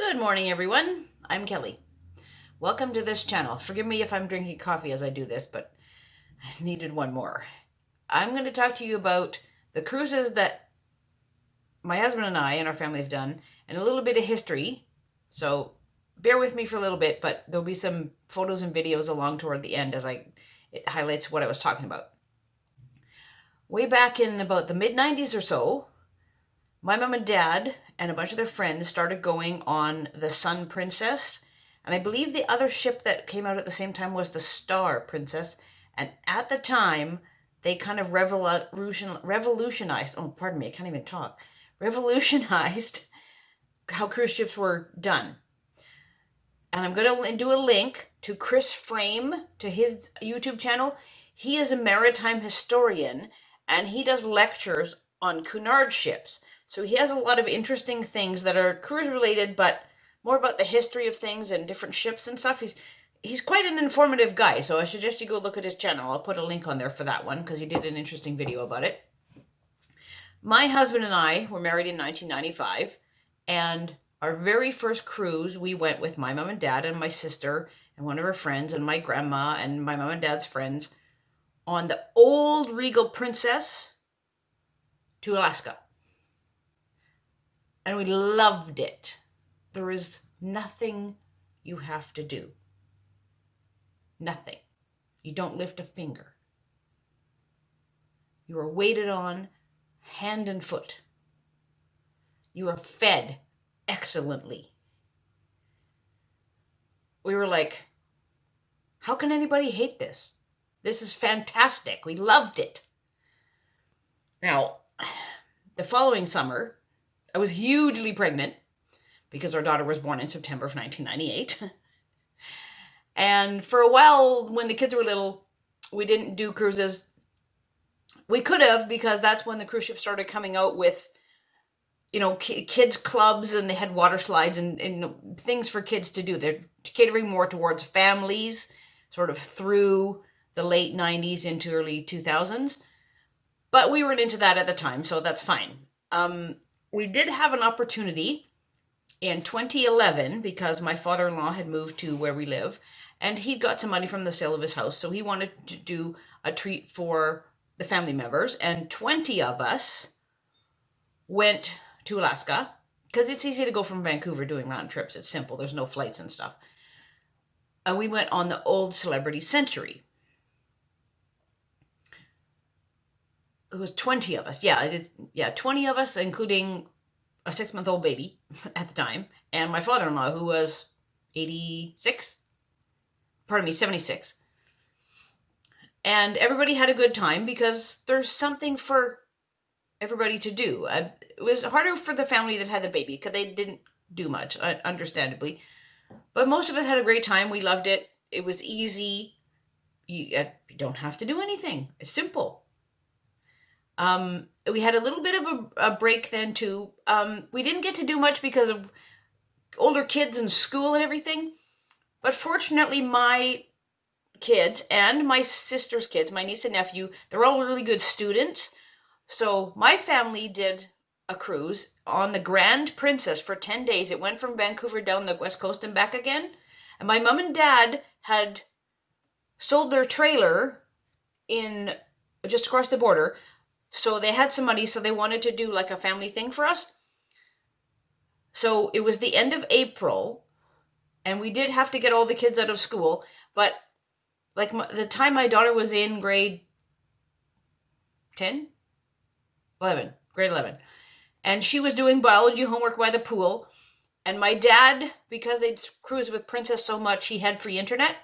Good morning, everyone. I'm Kelly. Welcome to this channel. Forgive me if I'm drinking coffee as I do this, but I needed one more. I'm going to talk to you about the cruises that my husband and I and our family have done, and a little bit of history. So bear with me for a little bit, but there'll be some photos and videos along toward the end as it highlights what I was talking about. Way back in about the mid-90s or so, my mom and dad and a bunch of their friends started going on the Sun Princess. And I believe the other ship that came out at the same time was the Star Princess. And at the time, they kind of revolutionized, oh, pardon me, I can't even talk, revolutionized how cruise ships were done. And I'm going to do a link to Chris Frame, to his YouTube channel. He is a maritime historian, and he does lectures on Cunard ships. So he has a lot of interesting things that are cruise related, but more about the history of things and different ships and stuff. He's quite an informative guy, so I suggest you go look at his channel. I'll put a link on there for that one because he did an interesting video about it. My husband and I were married in 1995, and our very first cruise we went with my mom and dad and my sister and one of her friends and my grandma and my mom and dad's friends on the old Regal Princess to Alaska. And we loved it. There is nothing you have to do. Nothing. You don't lift a finger. You are waited on hand and foot. You are fed excellently. We were like, how can anybody hate this? This is fantastic. We loved it. Now, the following summer, I was hugely pregnant because our daughter was born in September of 1998. And for a while, when the kids were little, we didn't do cruises. We could have, because that's when the cruise ship started coming out with, kids clubs, and they had water slides and things for kids to do. They're catering more towards families, sort of through the late 90s into early 2000s. But we weren't into that at the time, so that's fine. We did have an opportunity in 2011 because my father-in-law had moved to where we live, and he'd got some money from the sale of his house, so he wanted to do a treat for the family members, and 20 of us went to Alaska because it's easy to go from Vancouver doing round trips. It's simple. There's no flights and stuff. And we went on the old Celebrity Century. It was 20 of us. Yeah, 20 of us, including a 6-month-old baby at the time, and my father-in-law, who was 76. 76. And everybody had a good time because there's something for everybody to do. It was harder for the family that had the baby because they didn't do much, understandably. But most of us had a great time. We loved it. It was easy. You don't have to do anything. It's simple. We had a little bit of a break then too. We didn't get to do much because of older kids and school and everything. But fortunately, my kids and my sister's kids, my niece and nephew, they're all really good students. So my family did a cruise on the Grand Princess for 10 days. It went from Vancouver down the west coast and back again. And my mom and dad had sold their trailer in just across the border. So they had some money, so they wanted to do like a family thing for us. So it was the end of April, and we did have to get all the kids out of school. But like the time my daughter was in grade 10, 11, grade 11. And she was doing biology homework by the pool. And my dad, because they'd cruise with Princess so much, he had free internet.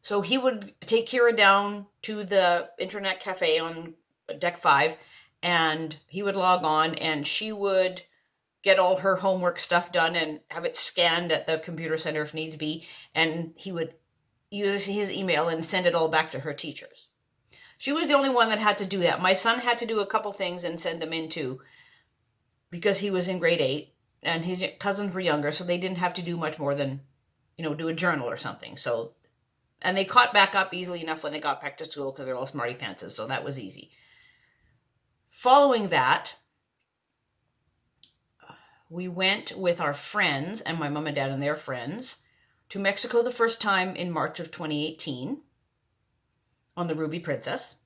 So he would take Kira down to the internet cafe on deck 5, and he would log on, and she would get all her homework stuff done and have it scanned at the computer center if needs be. And he would use his email and send it all back to her teachers. She was the only one that had to do that. My son had to do a couple things and send them in too, because he was in grade 8 and his cousins were younger, so they didn't have to do much more than, do a journal or something. So, and they caught back up easily enough when they got back to school because they're all smarty pantses, so that was easy. Following that, we went with our friends and my mom and dad and their friends to Mexico the first time in March of 2018 on the Ruby Princess.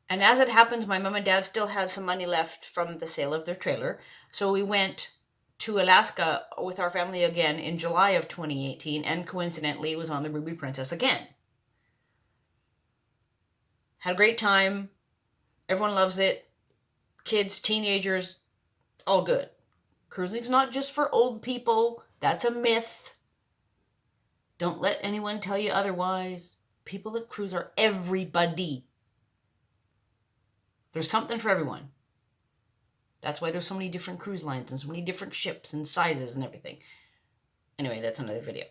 And as it happened, my mom and dad still had some money left from the sale of their trailer. So we went to Alaska with our family again in July of 2018, and coincidentally it was on the Ruby Princess again. Had a great time. Everyone loves it. Kids, teenagers, all good. Cruising's not just for old people. That's a myth. Don't let anyone tell you otherwise. People that cruise are everybody. There's something for everyone. That's why there's so many different cruise lines and so many different ships and sizes and everything. Anyway, that's another video.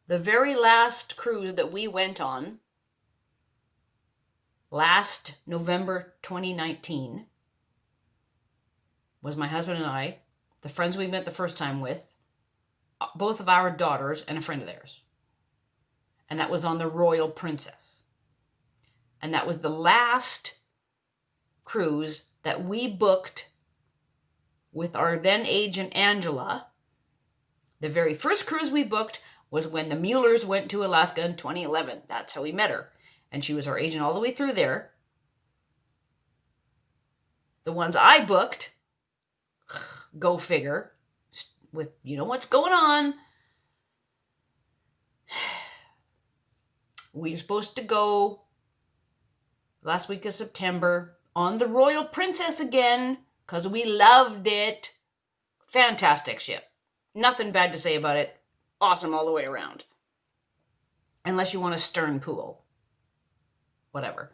The very last cruise that we went on, last November 2019, was my husband and I, the friends we met the first time with, both of our daughters and a friend of theirs. And that was on the Royal Princess. And that was the last cruise that we booked with our then agent Angela. The very first cruise we booked was when the Muellers went to Alaska in 2011. That's how we met her. And she was our agent all the way through there. The ones I booked, go figure, with you know what's going on. We were supposed to go last week of September on the Royal Princess again because we loved it. Fantastic ship. Nothing bad to say about it. Awesome all the way around. Unless you want a stern pool. Whatever.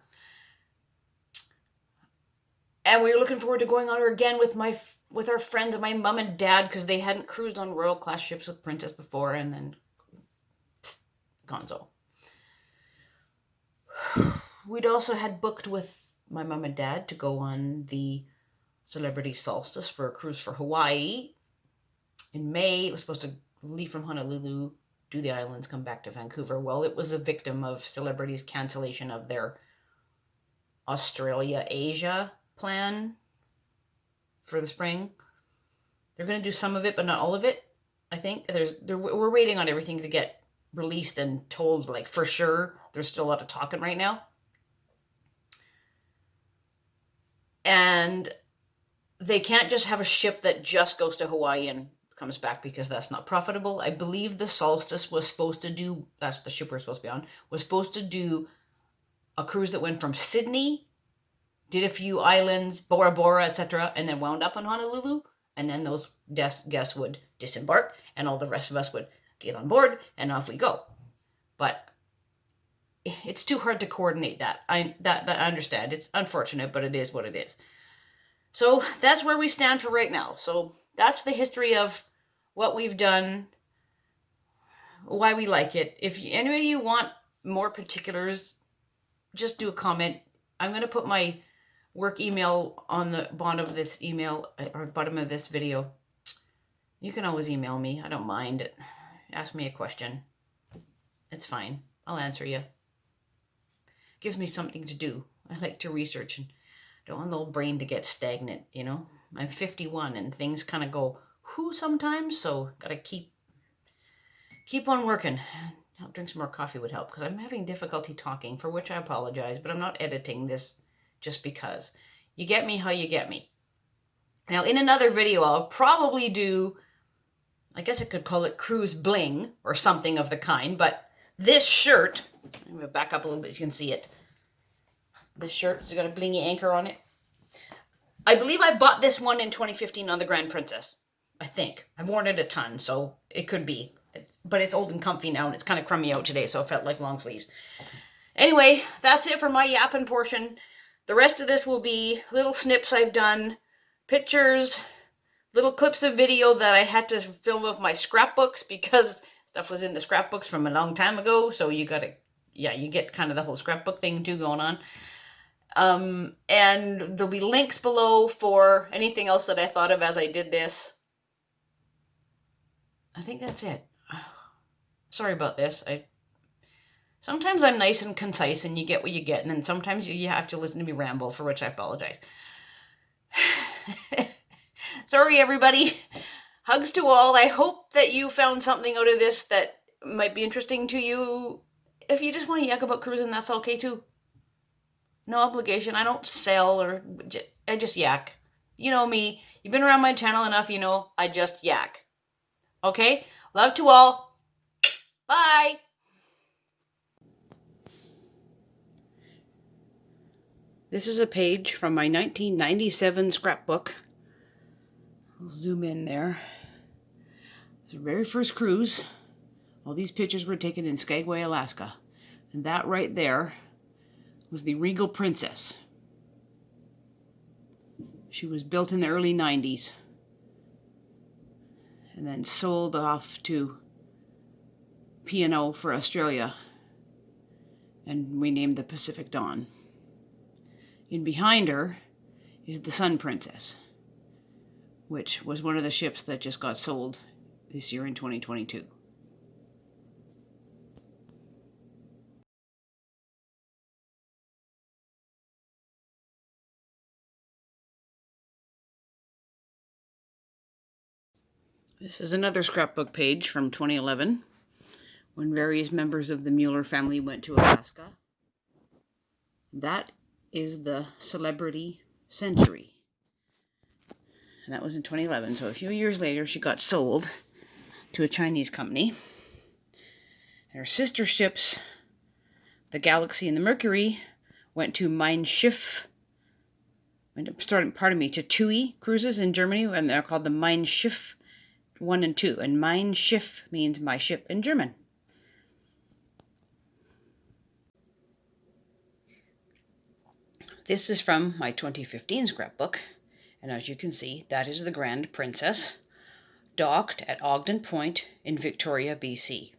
And we were looking forward to going on her again with our friends and my mom and dad because they hadn't cruised on royal class ships with Princess before, and then gonzo. We'd also had booked with my mom and dad to go on the Celebrity Solstice for a cruise for Hawaii in May. It was supposed to leave from Honolulu, do the islands, come back to Vancouver. Well, it was a victim of Celebrity's cancellation of their Australia-Asia plan for the spring. They're going to do some of it, but not all of it, I think. We're waiting on everything to get released and told, like, for sure. There's still a lot of talking right now. And they can't just have a ship that just goes to Hawaii and comes back because that's not profitable. I believe the Solstice was supposed to do, that's the ship we're supposed to be on, was supposed to do a cruise that went from Sydney, did a few islands, Bora Bora, etc., and then wound up in Honolulu, and then those guests would disembark, and all the rest of us would get on board, and off we go. But it's too hard to coordinate that. I understand. It's unfortunate, but it is what it is. So that's where we stand for right now. So that's the history of what we've done, why we like it. If any of you want more particulars, just do a comment. I'm going to put my work email on the bottom of this email, or bottom of this video. You can always email me. I don't mind it. Ask me a question. It's fine. I'll answer you. Gives me something to do. I like to research and don't want the old brain to get stagnant, you know. I'm 51 and things kind of go whoo sometimes, so gotta keep on working. I'll drink some more coffee would help because I'm having difficulty talking, for which I apologize, but I'm not editing this just because. You get me how you get me. Now, in another video, I'll probably do, I guess I could call it cruise bling or something of the kind, but this shirt, I'm going to back up a little bit so you can see it. This shirt has got a blingy anchor on it. I believe I bought this one in 2015 on the Grand Princess. I think. I've worn it a ton, so it could be. But it's old and comfy now, and it's kind of crummy out today, so it felt like long sleeves. Anyway, that's it for my yapping portion. The rest of this will be little snips I've done, pictures, little clips of video that I had to film of my scrapbooks because stuff was in the scrapbooks from a long time ago, so you gotta, you get kind of the whole scrapbook thing too going on. And there'll be links below for anything else that I thought of as I did this. I think that's it. Sorry about this. Sometimes I'm nice and concise and you get what you get, and then sometimes you have to listen to me ramble, for which I apologize. Sorry, everybody. Hugs to all. I hope that you found something out of this that might be interesting to you. If you just want to yak about cruising, that's okay too. No obligation. I don't sell or I just yak. You know me. You've been around my channel enough, you know I just yak. Okay? Love to all. Bye. This is a page from my 1997 scrapbook. I'll zoom in there. It's the very first cruise. All these pictures were taken in Skagway, Alaska. And that right there was the Regal Princess. She was built in the early 90s and then sold off to P&O for Australia, and renamed the Pacific Dawn. In behind her is the Sun Princess, which was one of the ships that just got sold this year in 2022. This is another scrapbook page from 2011, when various members of the Mueller family went to Alaska. That is the Celebrity Century. And that was in 2011, so a few years later she got sold to a Chinese company. Her sister ships, the Galaxy and the Mercury, went to to TUI cruises in Germany, and they're called the Mein Schiff 1 and 2. And Mein Schiff means my ship in German. This is from my 2015 scrapbook, and as you can see, that is the Grand Princess, docked at Ogden Point in Victoria, BC.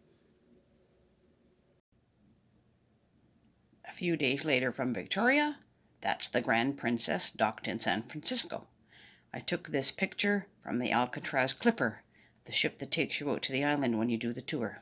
A few days later from Victoria, that's the Grand Princess docked in San Francisco. I took this picture from the Alcatraz Clipper, the ship that takes you out to the island when you do the tour.